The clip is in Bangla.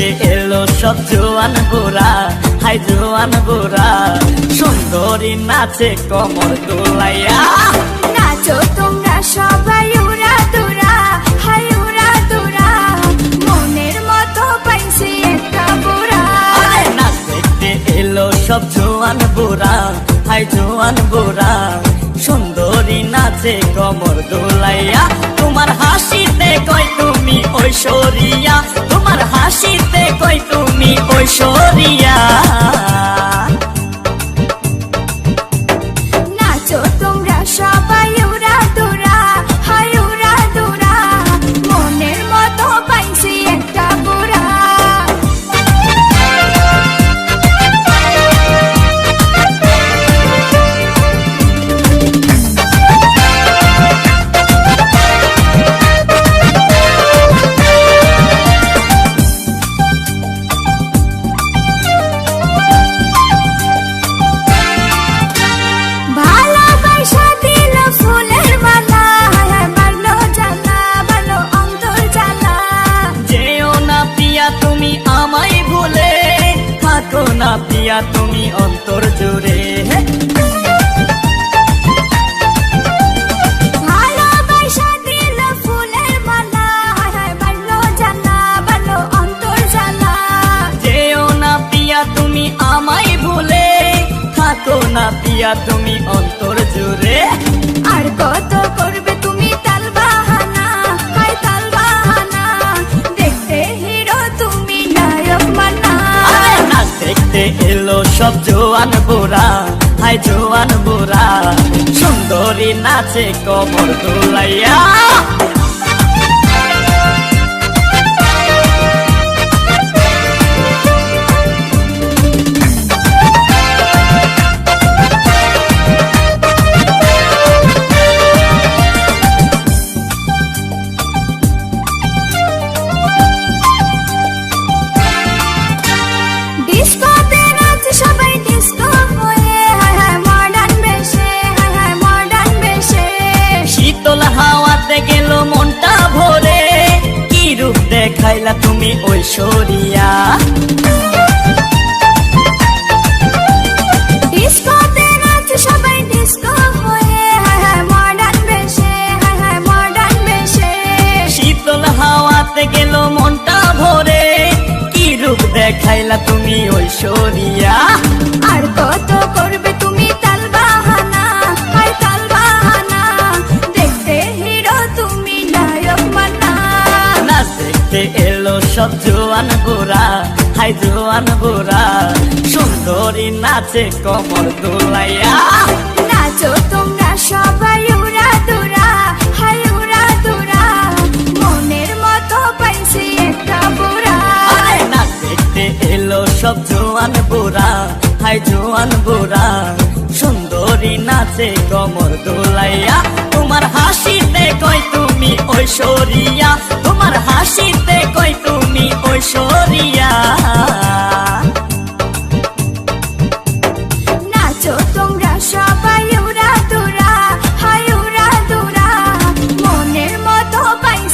দেখতে এলো সব জোয়ান বুড়া, হাই জোয়ান বুড়া, সুন্দরী নাচে কমর দোলাইয়া। নাচো তোমরা সবাই উড়া দুরা, হাই উড়া দুরা, মনের মতো পাইছি একটা বুড়া। নাচ দেখতে এলো সব জোয়ান বুড়া, হাই জোয়ান বুড়া, সুন্দরী নাচে কমর দোলাইয়া। তোমার হাসিতে কই তুমি ঐশ্বরিয়া, তোমার হাসিতে কই তুমি ঐশ্বরিয়া। নাচো তোমরা সবাই উড়া দুরা, হাই উড়া দুরা, মনের মতো পাইছি একটা বুড়া। ভালোবাসা দিল ফুলের মালা, হায় মারলো জ্বালা, ভালো অন্তর জ্বালা। যেও না পিয়া তুমি আমায় ভুলে, থাকো না পিয়া তুমি অন্তর জুড়ে। ভালোবাসা দিল ফুলের মালা, হায় মারলো জ্বালা, ভালো অন্তর জ্বালা। যেও না পিয়া তুমি আমায় ভুলে, থাকো না পিয়া তুমি অন্তর জুড়ে। আর কত করবে তুমি তাল বাহানা, হায় তাল বাহানা, দেখতে হিরো তুমি নায়ক মানা। নাচ দেখতে এলো সব জোয়ান বুড়া, হাই জোয়ান বুড়া, সুন্দরী নাচে কমর দোলাইয়া। ডিস্কোতে নাচে সবাই ডিস্কো হয়ে, হায় হায় মডার্ন বেশে, হায় হায় মডার্ন বেশে। শীতল হাওয়াতে গেল মনটা ভরে, কি রূপ দেখাইলা তুমি ঐশ্বরিয়া। ডিস্কোতে নাচে সবাই ডিস্কো হয়ে, হায় হায় মডার্ন বেশে, হায় হায় মডার্ন বেশে। শীতল হাওয়াতে গেল মনটা ভরে, কি রূপ দেখাইলা তুমি ঐশ্বরিয়া। আর কত করবে তুমি তাল বাহানা, হায় তাল বাহানা, দেখতে হিরো তুমি নায়ক মানা। নাচ দেখতে এলো সব জোয়ান বুড়া, হাই জোয়ান বুড়া, সুন্দরী নাচে কমর দোলাইয়া। নাচো তোমরা সবাই উড়া দুরা, হাই উড়া দুরা, মনের মতো পাইছি একটা বুড়া। নাচ দেখতে এলো সব জোয়ান বুড়া, হাই জোয়ান বুড়া, সুন্দরী নাচে কমর দোলাইয়া। তোমার হাসিতে কই তুমি ঐশ্বরিয়া, তোমার হাসিতে কই তুমি ঐশ্বরিয়া।